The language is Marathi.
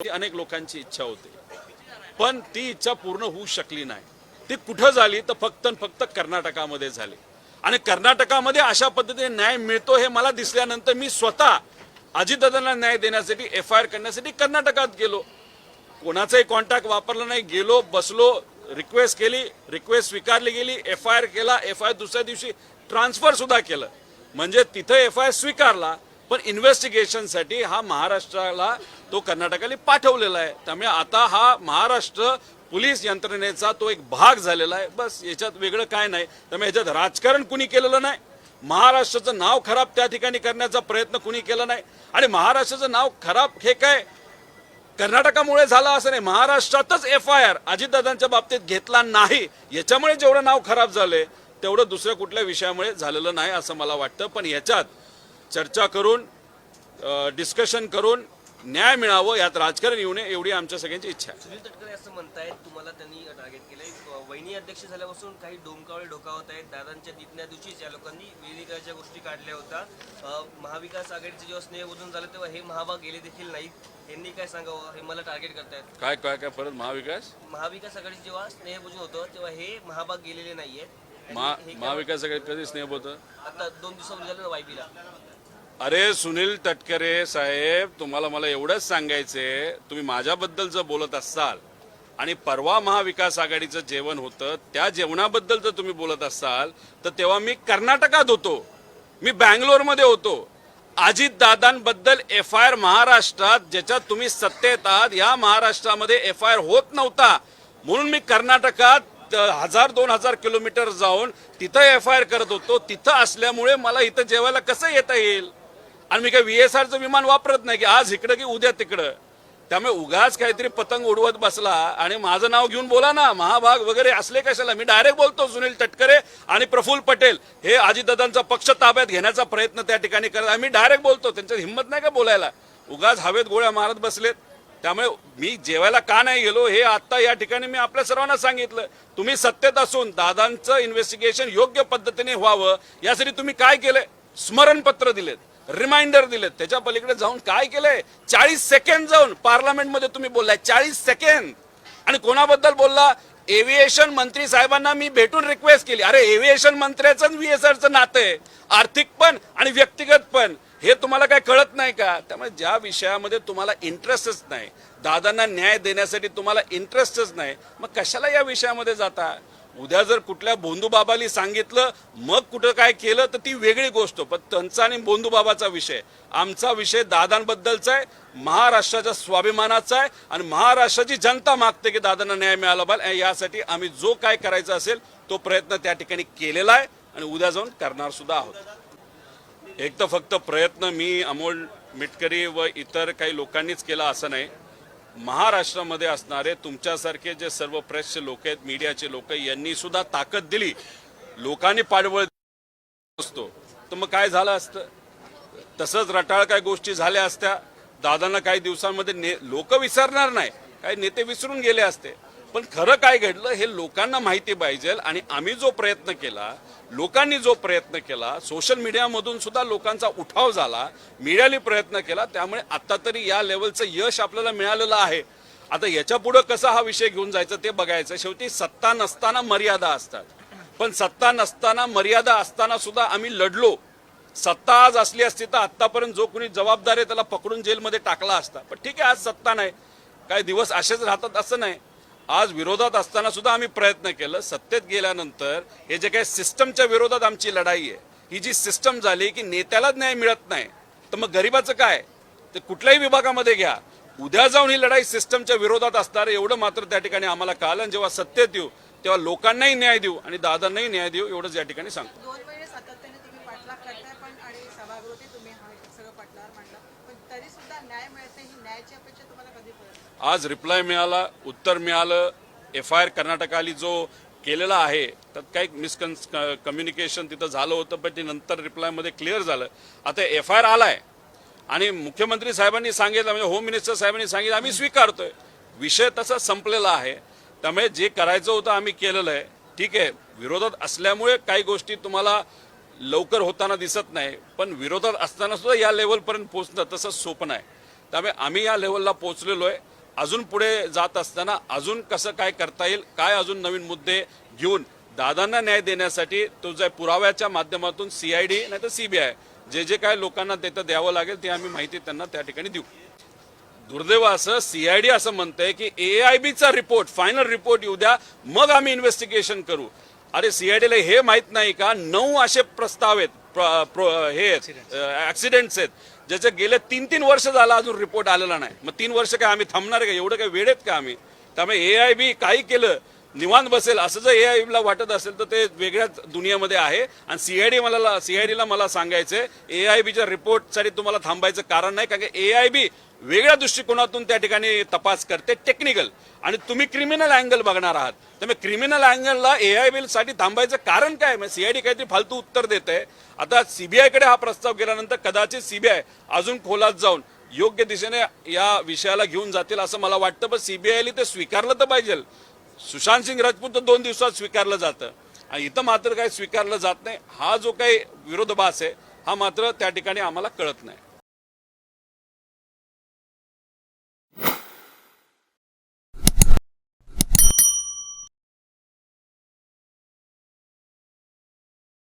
अनेक लोकांची इच्छा होती, पण ती इच्छा पूर्ण होऊ शकली नाही. ती कुठं झाली तर फक्त कर्नाटकामध्ये झाली. आणि कर्नाटकामध्ये अशा पद्धतीने न्याय मिळतो हे मला दिसल्यानंतर मी स्वतः अजितदादांना न्याय देण्यासाठी FIR करण्यासाठी कर्नाटकात गेलो. कोणाचाही कॉन्टॅक्ट वापरला नाही, गेलो, बसलो, रिक्वेस्ट केली, रिक्वेस्ट स्वीकारली गेली, FIR केला, FIR दुसऱ्या दिवशी ट्रान्सफर सुद्धा केलं. म्हणजे तिथं FIR स्वीकारला, पण इन्व्हेस्टिगेशनसाठी हा महाराष्ट्राला तो कर्नाटकाला पाठवलेला आहे. त्यामुळे आता हा महाराष्ट्र पोलीस यंत्रणेचा तो एक भाग झालेला आहे. बस याच्यात वेगळं काय नाही. त्यामुळे याच्यात राजकारण कुणी केलेलं नाही. महाराष्ट्राचं नाव खराब त्या ठिकाणी करण्याचा प्रयत्न कुणी केला नाही. आणि महाराष्ट्राचं नाव खराब हे काय कर्नाटकामुळे झालं असं नाही, महाराष्ट्रातच FIR अजितदादांच्या बाबतीत घेतला नाही, याच्यामुळे जेवढं नाव खराब झालंय तेवढं दुसऱ्या कुठल्या विषयामुळे झालेलं नाही असं मला वाटतं. पण याच्यात चर्चा करून डिस्कशन करून न्याय मिळावं, यात राजकारण येऊ नये एवढी आमच्या सगळ्यांची इच्छा आहे. सुनील तटकरे असं म्हणतायत, तुम्हाला त्यांनी टार्गेट केलंय, वहिनी अध्यक्ष झाल्यापासून काही डोमकावळे ढोकावत आहेत. दादांच्या तिथल्या दिवशीच या लोकांनी विधिकाच्या गोष्टी काढल्या होत्या. महाविकास आघाडीचे जेव्हा स्नेहभोजन झालं तेव्हा हे महाभाग गेले देखील नाहीत. यांनी काय सांगावं, हे मला टार्गेट करतायत. काय काय काय परत महाविकास आघाडीचे जेव्हा स्नेहभोजन होतं तेव्हा हे महाभाग गेलेले नाहीयेत. महाविकास आघाडी कधी स्नेह होतं? आता 2 दिवसापूर्वी झालं ना वायबीला. अरे सुनील तटकरे साहेब, तुम्हाला मला एवढंच सांगायचंय, तुम्ही माझ्याबद्दल जर बोलत असाल आणि परवा महाविकास आघाडीचं जेवण होतं त्या जेवणाबद्दल जर तुम्ही बोलत असाल तर तेव्हा मी कर्नाटकात होतो, मी बँगलोरमध्ये होतो. अजितदादांबद्दल FIR महाराष्ट्रात ज्याच्यात तुम्ही सत्तेत आहात या महाराष्ट्रामध्ये FIR होत नव्हता, म्हणून मी कर्नाटकात 1000-2000 किलोमीटर जाऊन तिथं FIR करत होतो. तिथं असल्यामुळे मला इथं जेवायला कसं येता येईल. आणि मी काय VSRचं विमान वापरत नाही की आज इकडं की उद्या तिकडं. त्यामुळे उगाच काहीतरी पतंग उडवत बसला आणि माझं नाव घेऊन बोला ना, महाभाग वगैरे असले कशाला. मी डायरेक्ट बोलतो, सुनील तटकरे आणि प्रफुल्ल पटेल हे अजितदादांचा पक्ष ताब्यात घेण्याचा प्रयत्न त्या ठिकाणी करत, मी डायरेक्ट बोलतो. त्यांच्यात हिंमत नाही का बोलायला, उगाच हवेत गोळ्या मारत बसलेत. त्यामुळे मी जेवायला का नाही गेलो हे आता या ठिकाणी मी आपल्या सर्वांना सांगितलं. तुम्ही सत्तेत असून दादांचं इन्व्हेस्टिगेशन योग्य पद्धतीने व्हावं यासाठी तुम्ही काय केलंय? स्मरणपत्र दिलेत, रिमाइंडर दिलेत, त्याच्या पलीकडे जाऊन काय केलंय? 40 सेकंड जाऊन पार्लमेंटमध्ये तुम्ही बोललाय, 40 सेकंड. आणि कोणाबद्दल बोलला? एव्हिएशन मंत्री साहेबांना मी भेटून रिक्वेस्ट केली. अरे एव्हिएशन मंत्र्याचं VSRचं नातं आहे, आर्थिक पण आणि व्यक्तिगत पण. हे तुम्हाला काय कळत नाही का? त्यामुळे ज्या विषयामध्ये तुम्हाला इंटरेस्टच नाही, दादांना न्याय देण्यासाठी तुम्हाला इंटरेस्टच नाही, मग कशाला या विषयामध्ये जाता? उद्या जर कुठल्या बोंधूबाबाली सांगितलं मग कुठं काय केलं तर ती वेगळी गोष्ट. पण त्यांचा आणि बोंधूबाबाचा विषय, आमचा विषय दादांबद्दलचा आहे, महाराष्ट्राच्या स्वाभिमानाचा आहे. आणि महाराष्ट्राची जनता मागते की दादांना न्याय मिळाला पाहिजे. यासाठी आम्ही जो काय करायचा असेल तो प्रयत्न त्या ठिकाणी केलेला आहे आणि उद्या जाऊन करणार सुद्धा आहोत. एक तर फक्त प्रयत्न मी, अमोल मिटकरी व इतर काही लोकांनीच केला असं नाही. महाराष्ट्रामध्ये असणारे तुमच्यासारखे जे सर्व प्रेसचे लोक आहेत, मीडियाचे लोक, यांनी सुद्धा ताकद दिली. लोकांनी पाठबळ असतो तर मग काय झालं असतं? तसंच रटाळ काय गोष्टी झाल्या असत्या. दादांना काही दिवसांमध्ये लोक विसरणार नाही, काही नेते विसरून गेले असते. पण खरं काय घडलं हे लोकांना माहिती पाहिजे. आणि आम्ही जो प्रयत्न केला, लोकांनी जो प्रयत्न केला, सोशल मीडियामधून सुद्धा लोकांचा उठाव झाला, मीडियाने प्रयत्न केला, त्यामुळे आता तरी या लेवलचं यश आपल्याला मिळालेलं आहे. आता याच्या पुढे कसा हा विषय घेऊन जायचं ते बघायचं. शेवटी सत्ता नसताना मर्यादा असतात, पण सत्ता नसताना मर्यादा असताना सुद्धा आम्ही लढलो. सत्ता आज असली असती तर आतापर्यंत जो कोणी जबाबदार आहे त्याला पकडून जेलमध्ये टाकला असता. पण ठीक आहे, आज सत्ता नाही, काही दिवस असेच राहतात असं नाही. आज विरोधात असताना सुद्धा आम्ही प्रयत्न केलं. सत्तेत गेल्यानंतर हे जे काही सिस्टमच्या विरोधात आमची लढाई आहे, ही जी सिस्टम झाली की नेत्यालाच न्याय मिळत नाही तर मग गरिबाचं काय? ते कुठल्याही विभागामध्ये घ्या, उद्या जाऊन ही लढाई सिस्टमच्या विरोधात असणार एवढं मात्र त्या ठिकाणी आम्हाला कळलं. जेव्हा सत्तेत येऊ तेव्हा लोकांनाही न्याय देऊ आणि दादांनाही न्याय देऊ एवढंच या ठिकाणी सांगतो. 2 महिने सातत्याने तुम्ही पाठलाग करताय पण आणि सभागृहात तुम्ही हा सगळं पाठलाग मांडला, पण तरी सुद्धा न्याय मिळत नाही. ही न्यायाची अपेक्षा तुम्हाला कधी पडेल? आज रिप्लाय मिळाला, उत्तर मिळालं. FIR कर्नाटकाली जो केलेला आहे त्यात काही कम्युनिकेशन तिथं झालं होतं, पण ते नंतर रिप्लायमध्ये क्लिअर झालं. आता FIR आलाय आणि मुख्यमंत्री साहेबांनी सांगितलं, म्हणजे होम मिनिस्टर साहेबांनी सांगितलं, आम्ही स्वीकारतोय. विषय तसा संपलेला आहे. त्यामुळे जे करायचं होतं आम्ही केलेलं आहे. ठीक आहे, विरोधात असल्यामुळे काही गोष्टी तुम्हाला लवकर होताना दिसत नाही, पण विरोधात असताना सुद्धा या लेवलपर्यंत पोहोचणं तसं सोपं नाही. त्यामुळे आम्ही या लेवलला पोहोचलेलो आहे. अजून पुढे जात असताना अजून कसं काय करता येईल, काय अजून नवीन मुद्दे घेऊन दादांना न्याय देण्यासाठी तो जे पुराव्याच्या माध्यमातून CID नाही तर CBI जे जे काय लोकांना तिथं द्यावं लागेल ते आम्ही माहिती त्यांना त्या ठिकाणी देऊ. दुर्दैव असं CID असं म्हणतंय की AIBचा रिपोर्ट फायनल रिपोर्ट येऊ द्या मग आम्ही इन्व्हेस्टिगेशन करू. अरे CIDला हे माहित नाही का 9 असे प्रस्ताव आहेत हे ऍक्सिडेंट्स आहेत ज्याचे गेले 3-3 वर्ष झाला अजून रिपोर्ट आलेला नाही. मग 3 वर्ष काय आम्ही थांबणार का? एवढं काय वेळ आहेत का आम्ही? त्यामुळे AIB काही केलं निवांत बसेल असं जर AIBला वाटत असेल तर ते वेगळ्याच दुनियामध्ये आहे. आणि CIDला मला सांगायचंय AIBच्या रिपोर्टसाठी तुम्हाला थांबायचं कारण नाही, कारण की AIB वेगळ्या दृष्टिकोनातून त्या ठिकाणी तपास करते टेक्निकल आणि तुम्ही क्रिमिनल अँगल बघणार आहात. त्यामुळे क्रिमिनल अँगलला AIB साठी थांबायचं कारण काय? CID काहीतरी फालतू उत्तर देत आहे. आता CBI कडे हा प्रस्ताव गेल्यानंतर कदाचित CBI अजून खोलात जाऊन योग्य दिशेने या विषयाला घेऊन जातील असं मला वाटतं. पण CBIला ते स्वीकारलं तर पाहिजे. सुशांत सिंग राजपूत तर 2 दिवसात स्वीकारलं जातं आणि इथं मात्र काही स्वीकारलं जात नाही. हा जो काही विरोधाभास आहे हा मात्र त्या ठिकाणी आम्हाला कळत नाही.